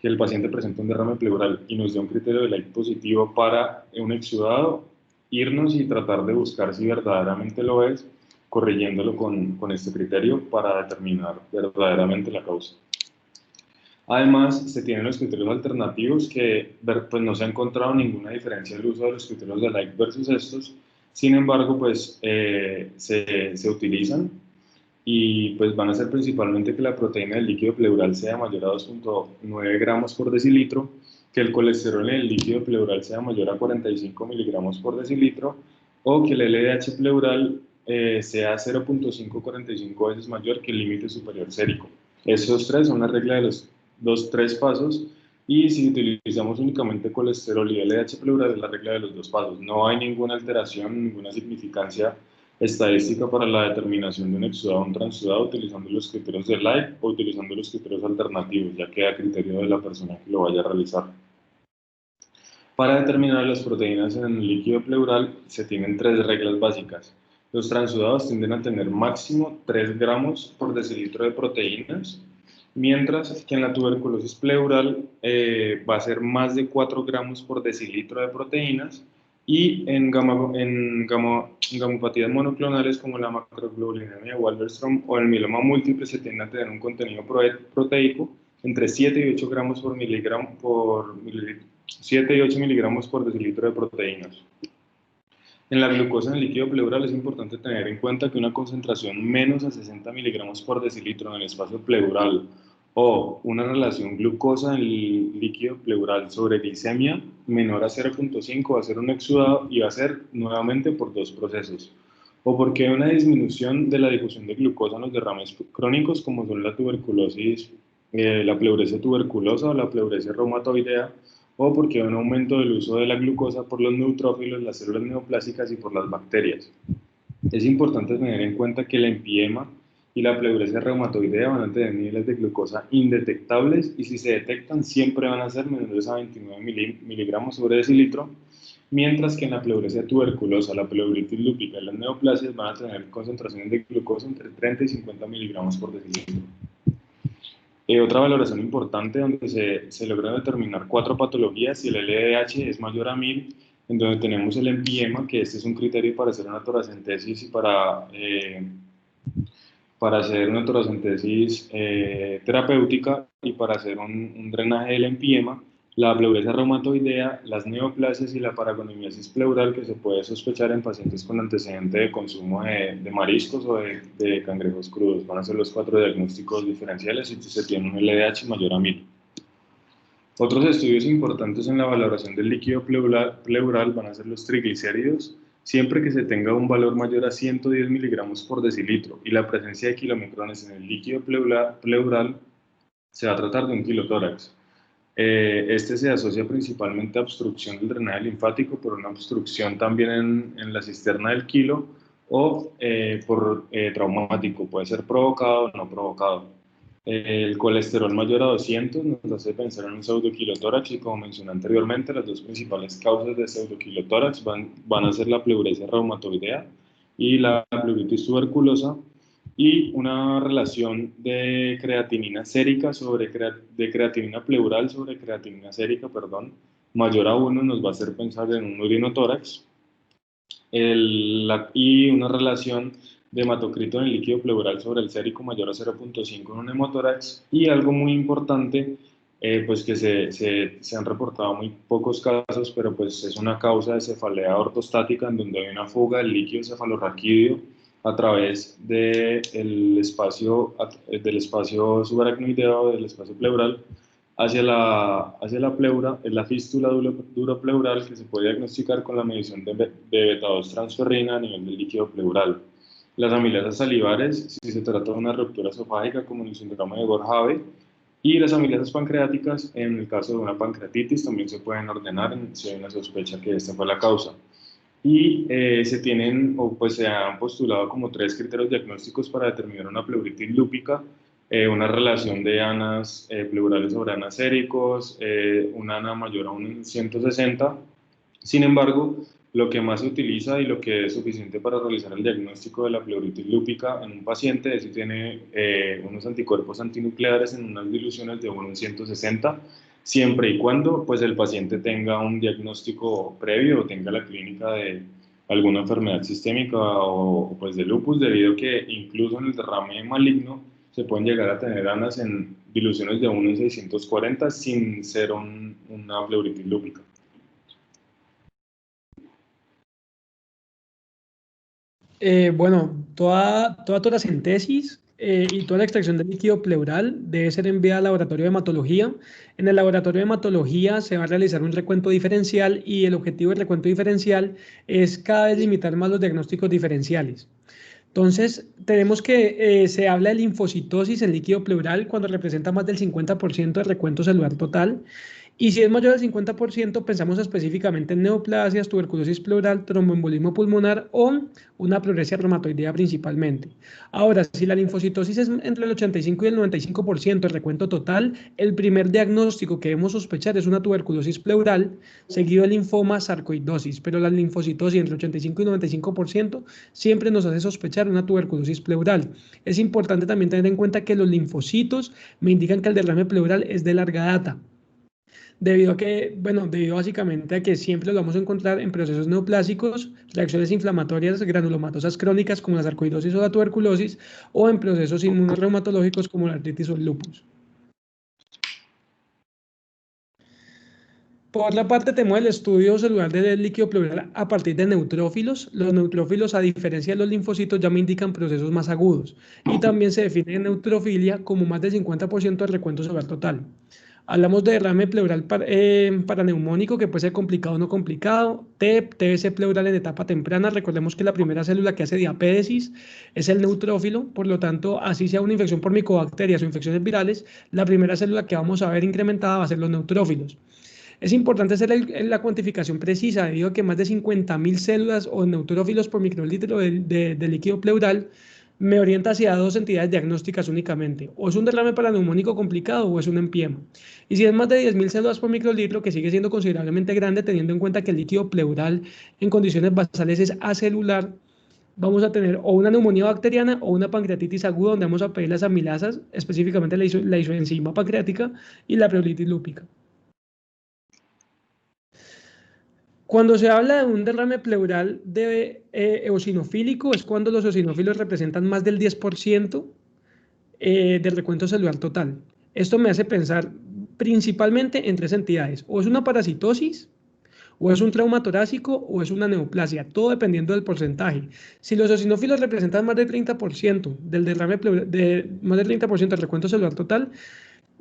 que el paciente presenta un derrame pleural y nos da un criterio de LAIC positivo para un exudado, irnos y tratar de buscar si verdaderamente lo es, corrigiéndolo con este criterio para determinar verdaderamente la causa. Además, se tienen los criterios alternativos que pues, no se ha encontrado ninguna diferencia en el uso de los criterios de LAIC versus estos. Sin embargo, pues se utilizan, y pues van a ser principalmente que la proteína del líquido pleural sea mayor a 2.9 gramos por decilitro, que el colesterol en el líquido pleural sea mayor a 45 miligramos por decilitro, o que el LDH pleural sea 0.545 veces mayor que el límite superior sérico. Esos tres son la regla de los tres pasos, y si utilizamos únicamente colesterol y LDH pleural es la regla de los dos pasos. No hay ninguna alteración, ninguna significancia estadística para la determinación de un exudado o un transudado utilizando los criterios de LAIC o utilizando los criterios alternativos, ya queda a criterio de la persona que lo vaya a realizar. Para determinar las proteínas en el líquido pleural se tienen tres reglas básicas. Los transudados tienden a tener máximo 3 gramos por decilitro de proteínas, mientras que en la tuberculosis pleural va a ser más de 4 gramos por decilitro de proteínas, y en gamopatías monoclonales como la macroglobulinemia de Waldenström o el mieloma múltiple se tiende a tener un contenido proteico entre 7 y 8 gramos por miligramo por 7 y 8 miligramos por decilitro de proteínas. En la glucosa en el líquido pleural es importante tener en cuenta que una concentración menos a 60 miligramos por decilitro en el espacio pleural o una relación glucosa en el líquido pleural sobre glicemia menor a 0.5 va a ser un exudado, y va a ser nuevamente por dos procesos. O porque hay una disminución de la difusión de glucosa en los derrames crónicos, como son la tuberculosis, la pleuresia tuberculosa o la pleuresia reumatoidea, o porque hay un aumento del uso de la glucosa por los neutrófilos, las células neoplásicas y por las bacterias. Es importante tener en cuenta que el empiema y la pleuresia reumatoidea van a tener niveles de glucosa indetectables, y si se detectan siempre van a ser menores a 29 miligramos sobre decilitro, mientras que en la pleuresia tuberculosa, la pleuritis lúpica y las neoplasias van a tener concentraciones de glucosa entre 30 y 50 miligramos por decilitro. Otra valoración importante donde se logran determinar 4 patologías y el LDH es mayor a 1000, en donde tenemos el empiema, que este es un criterio para hacer una toracentesis y para hacer una toracentesis terapéutica y para hacer un drenaje del empiema, la pleuresia reumatoidea, las neoplasias y la paragonimiasis pleural, que se puede sospechar en pacientes con antecedente de consumo de mariscos o de cangrejos crudos. Van a ser los 4 diagnósticos diferenciales y se tiene un LDH mayor a 1000. Otros estudios importantes en la valoración del líquido pleural van a ser los triglicéridos, siempre que se tenga un valor mayor a 110 miligramos por decilitro y la presencia de kilomicrones en el líquido pleural, se va a tratar de un kilotórax. Este se asocia principalmente a obstrucción del drenaje linfático por una obstrucción también en la cisterna del kilo, o por traumático, puede ser provocado o no provocado. El colesterol mayor a 200 nos hace pensar en un pseudoquilotórax y como mencioné anteriormente, las dos principales causas de pseudoquilotórax van a ser la pleuresia reumatoidea y la pleuritis tuberculosa y una relación de creatinina sérica de creatinina pleural sobre creatinina sérica, perdón, mayor a 1 nos va a hacer pensar en un urinotórax y una relación de hematocrito en el líquido pleural sobre el sérico mayor a 0,5 en un hemotórax y algo muy importante, pues que se han reportado muy pocos casos, pero pues es una causa de cefalea ortostática en donde hay una fuga del líquido cefalorraquídeo a través del espacio subaracnoideo, del espacio pleural, hacia la pleura, es la fístula duropleural que se puede diagnosticar con la medición de beta-2 transferrina a nivel del líquido pleural. Las amilasas salivares, si se trata de una ruptura esofágica como en el síndrome de Gorhave, y las amilasas pancreáticas, en el caso de una pancreatitis, también se pueden ordenar si hay una sospecha que esta fue la causa. Y se tienen, o pues se han postulado como tres criterios diagnósticos para determinar una pleuritis lúpica, una relación de anas pleurales sobre anas séricos, un ANA mayor a un 160. Sin embargo, lo que más se utiliza y lo que es suficiente para realizar el diagnóstico de la pleuritis lúpica en un paciente es si tiene unos anticuerpos antinucleares en unas diluciones de 1 en 160, siempre y cuando pues, el paciente tenga un diagnóstico previo o tenga la clínica de alguna enfermedad sistémica o pues, de lupus, debido a que incluso en el derrame maligno se pueden llegar a tener ANAs en diluciones de 1 en 640 sin ser una pleuritis lúpica. Bueno, toda toracentesis y toda la extracción del líquido pleural debe ser enviada al laboratorio de hematología. En el laboratorio de hematología se va a realizar un recuento diferencial y el objetivo del recuento diferencial es cada vez limitar más los diagnósticos diferenciales. Entonces, tenemos que se habla de linfocitosis en líquido pleural cuando representa más del 50% del recuento celular total. Y si es mayor al 50%, pensamos específicamente en neoplasias, tuberculosis pleural, tromboembolismo pulmonar o una pleuresia reumatoidea principalmente. Ahora, si la linfocitosis es entre el 85 y el 95% del recuento total, el primer diagnóstico que debemos sospechar es una tuberculosis pleural, seguido de linfoma sarcoidosis, pero la linfocitosis entre el 85 y 95% siempre nos hace sospechar una tuberculosis pleural. Es importante también tener en cuenta que los linfocitos me indican que el derrame pleural es de larga data. Debido básicamente a que siempre lo vamos a encontrar en procesos neoplásicos, reacciones inflamatorias granulomatosas crónicas como la sarcoidosis o la tuberculosis, o en procesos inmunorreumatológicos como la artritis o el lupus. Por otra parte, tenemos el estudio celular del líquido pleural a partir de neutrófilos. Los neutrófilos, a diferencia de los linfocitos, ya me indican procesos más agudos. Y también se define neutrofilia como más del 50% del recuento celular total. Hablamos de derrame pleural paraneumónico, que puede ser complicado o no complicado. TEP, TBC pleural en etapa temprana. Recordemos que la primera célula que hace diapédesis es el neutrófilo. Por lo tanto, así sea una infección por micobacterias o infecciones virales, la primera célula que vamos a ver incrementada va a ser los neutrófilos. Es importante hacer la cuantificación precisa, debido a que más de 50.000 células o neutrófilos por microlitro de líquido pleural me orienta hacia dos entidades diagnósticas únicamente. O es un derrame paraneumónico complicado o es un empiema. Y si es más de 10.000 células por microlitro, que sigue siendo considerablemente grande, teniendo en cuenta que el líquido pleural en condiciones basales es acelular, vamos a tener o una neumonía bacteriana o una pancreatitis aguda, donde vamos a pedir las amilasas, específicamente la isoenzima pancreática y la pleuritis lúpica. Cuando se habla de un derrame pleural eosinofílico, es cuando los eosinófilos representan más del 10% del recuento celular total. Esto me hace pensar principalmente en tres entidades: o es una parasitosis, o es un trauma torácico, o es una neoplasia, todo dependiendo del porcentaje. Si los eosinófilos representan más del 30% del derrame pleural, más del 30% del recuento celular total,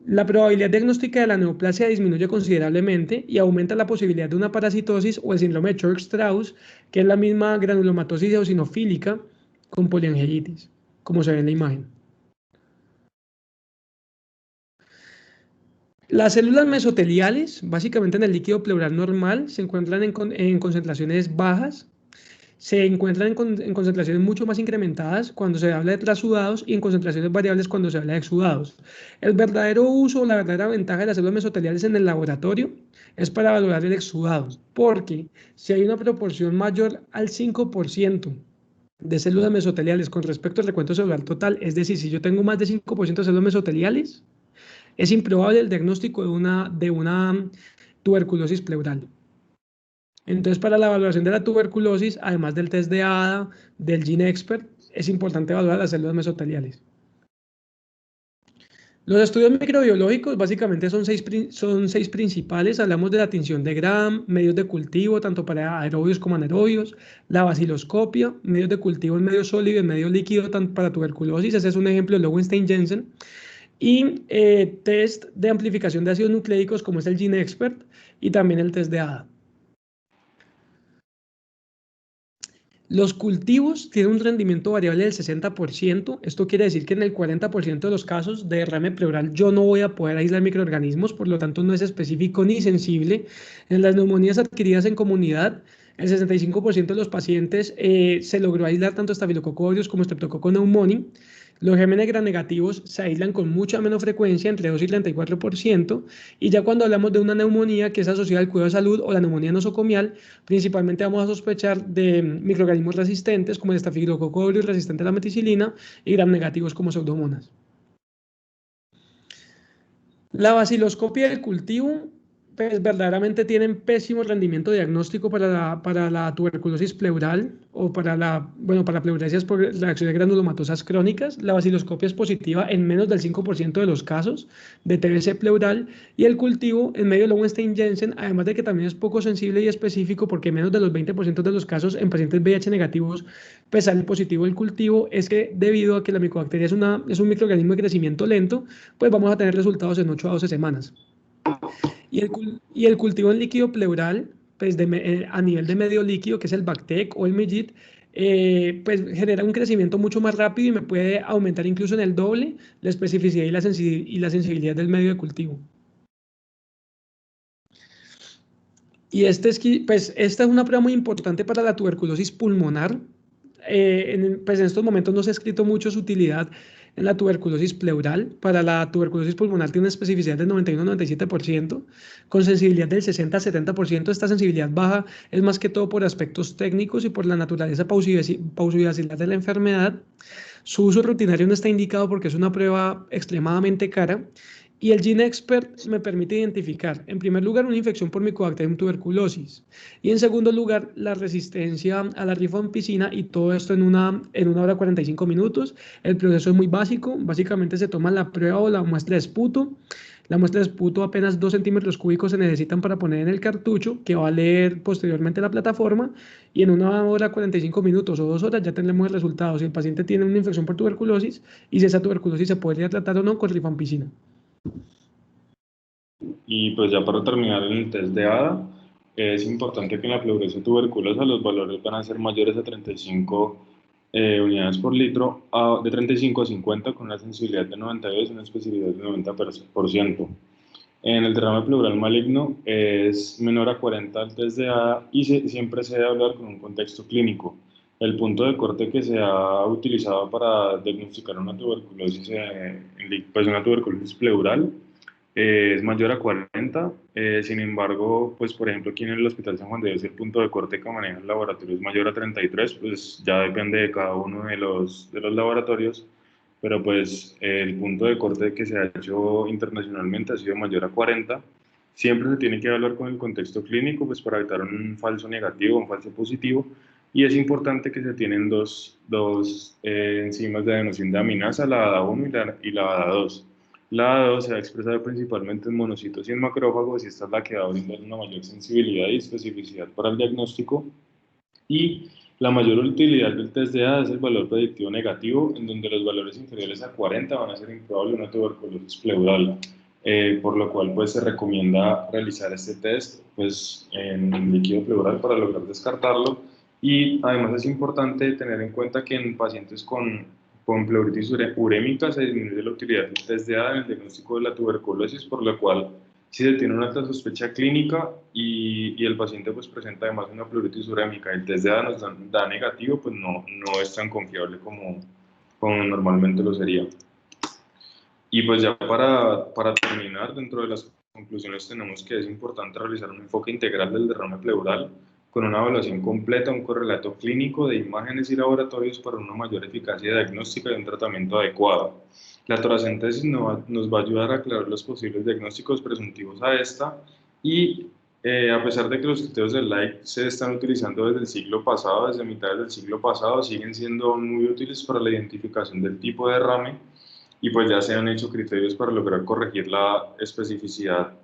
la probabilidad diagnóstica de la neoplasia disminuye considerablemente y aumenta la posibilidad de una parasitosis o el síndrome de Church-Strauss, que es la misma granulomatosis eosinofílica con poliangelitis, como se ve en la imagen. Las células mesoteliales, básicamente en el líquido pleural normal, se encuentran en concentraciones bajas. se encuentran en concentraciones mucho más incrementadas cuando se habla de trasudados y en concentraciones variables cuando se habla de exudados. El verdadero uso, la verdadera ventaja de las células mesoteliales en el laboratorio es para valorar el exudado, porque si hay una proporción mayor al 5% de células mesoteliales con respecto al recuento celular total, es decir, si yo tengo más de 5% de células mesoteliales, es improbable el diagnóstico de una tuberculosis pleural. Entonces, para la evaluación de la tuberculosis, además del test de ADA, del GeneXpert, es importante evaluar las células mesoteliales. Los estudios microbiológicos básicamente son seis principales. Hablamos de la tinción de Gram, medios de cultivo, tanto para aerobios como anaerobios, la baciloscopia, medios de cultivo en medio sólido y en medio líquido tanto para tuberculosis. Ese es un ejemplo de Lowenstein-Jensen. Y test de amplificación de ácidos nucleicos como es el GeneXpert y también el test de ADA. Los cultivos tienen un rendimiento variable del 60%. Esto quiere decir que en el 40% de los casos de derrame pleural yo no voy a poder aislar microorganismos, por lo tanto no es específico ni sensible. En las neumonías adquiridas en comunidad, el 65% de los pacientes se logró aislar tanto Staphylococcus aureus como Streptococcus pneumoniae. Los gérmenes gram negativos se aíslan con mucha menos frecuencia, entre 2 y 34%, y ya cuando hablamos de una neumonía que es asociada al cuidado de salud o la neumonía nosocomial, principalmente vamos a sospechar de microorganismos resistentes como el Staphylococcus aureus resistente a la meticilina y gram negativos como pseudomonas. La baciloscopia del cultivo, pues verdaderamente tienen pésimo rendimiento diagnóstico para la tuberculosis pleural o para pleuresias por reacciones granulomatosas crónicas. La baciloscopia es positiva en menos del 5% de los casos de TBC pleural y el cultivo en medio de Lowenstein-Jensen, además de que también es poco sensible y específico porque menos de los 20% de los casos en pacientes VIH negativos pues sale positivo el cultivo, es que debido a que la micobacteria es un microorganismo de crecimiento lento, pues vamos a tener resultados en 8 a 12 semanas. Y el cultivo en líquido pleural, pues a nivel de medio líquido, que es el Bactec o el Megit, pues genera un crecimiento mucho más rápido y me puede aumentar incluso en el doble la especificidad y la sensibilidad del medio de cultivo. Y pues esta es una prueba muy importante para la tuberculosis pulmonar. Pues en estos momentos no se ha escrito mucho su utilidad en la tuberculosis pleural. Para la tuberculosis pulmonar tiene una especificidad del 91-97%, con sensibilidad del 60-70%. Esta sensibilidad baja es más que todo por aspectos técnicos y por la naturaleza pausivacilar de la enfermedad. Su uso rutinario no está indicado porque es una prueba extremadamente cara. Y el GeneXpert me permite identificar, en primer lugar, una infección por Mycobacterium tuberculosis y en segundo lugar, la resistencia a la rifampicina y todo esto en una hora 45 minutos. El proceso es muy básico, básicamente se toma la prueba o la muestra de esputo. La muestra de esputo apenas 2 centímetros cúbicos se necesitan para poner en el cartucho que va a leer posteriormente la plataforma y en una hora 45 minutos o 2 horas ya tendremos el resultado si el paciente tiene una infección por tuberculosis y si esa tuberculosis se podría tratar o no con rifampicina. Y pues ya para terminar en el test de ADA, es importante que en la pleuresia tuberculosa los valores van a ser mayores a 35 unidades por litro, de 35 a 50 con una sensibilidad de 92 y una especificidad de 90%. En el derrame pleural maligno es menor a 40 el test de ADA y siempre se debe hablar con un contexto clínico. El punto de corte que se ha utilizado para diagnosticar una tuberculosis, pues una tuberculosis pleural, es mayor a 40. Sin embargo, pues por ejemplo aquí en el Hospital San Juan de Dios el punto de corte que maneja el laboratorio es mayor a 33, pues ya depende de cada uno de los laboratorios, pero pues el punto de corte que se ha hecho internacionalmente ha sido mayor a 40. Siempre se tiene que hablar con el contexto clínico, pues para evitar un falso negativo, un falso positivo, y es importante que se tienen dos enzimas de adenosina de aminasa, la ADA1 y la ADA2. La ADA2 se va a expresar principalmente en monocitos y en macrófagos, y esta es la que va a brindar una mayor sensibilidad y especificidad para el diagnóstico. Y la mayor utilidad del test de ADA es el valor predictivo negativo, en donde los valores inferiores a 40 van a ser improbable una tuberculosis pleural, por lo cual pues se recomienda realizar este test pues, en líquido pleural para lograr descartarlo. Y además es importante tener en cuenta que en pacientes con pleuritis urémica se disminuye la utilidad del test de ADA en el diagnóstico de la tuberculosis, por lo cual Si se tiene una alta sospecha clínica y el paciente pues presenta además una pleuritis urémica, el test de ADA nos da negativo, pues no es tan confiable como normalmente lo sería. Y pues ya para terminar, dentro de las conclusiones tenemos que es importante realizar un enfoque integral del derrame pleural con una evaluación completa, un correlato clínico de imágenes y laboratorios para una mayor eficacia diagnóstica y un tratamiento adecuado. La toracentesis nos va a ayudar a aclarar los posibles diagnósticos presuntivos a esta y a pesar de que los criterios del LAIC se están utilizando desde el siglo pasado, desde mitades del siglo pasado, siguen siendo muy útiles para la identificación del tipo de derrame y pues ya se han hecho criterios para lograr corregir la especificidad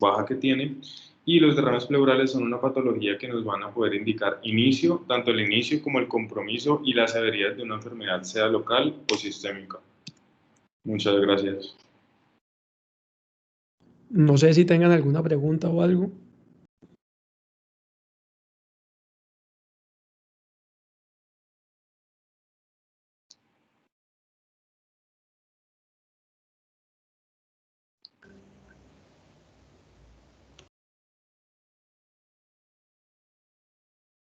baja que tiene. Y los derrames pleurales son una patología que nos van a poder indicar inicio, tanto el inicio como el compromiso y la severidad de una enfermedad, sea local o sistémica. Muchas gracias. No sé si tengan alguna pregunta o algo.